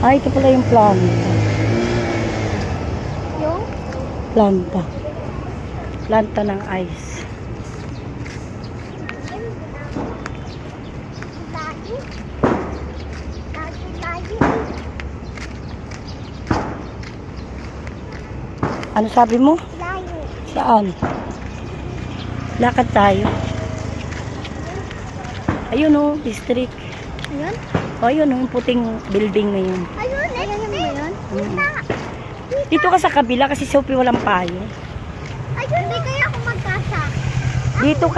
Ay, ito pala yung planta. Yung? Planta. Planta ng ice. Ano sabi mo? Layo. Saan? Lakad tayo. Ayun o, district. Ayun? O, ayun o, yung puting building na yun. Ayun, ayun ba yun? Dito ka sa kabila kasi Sophie walang payo. Ayun, hindi kaya ako magkasa. Dito ka.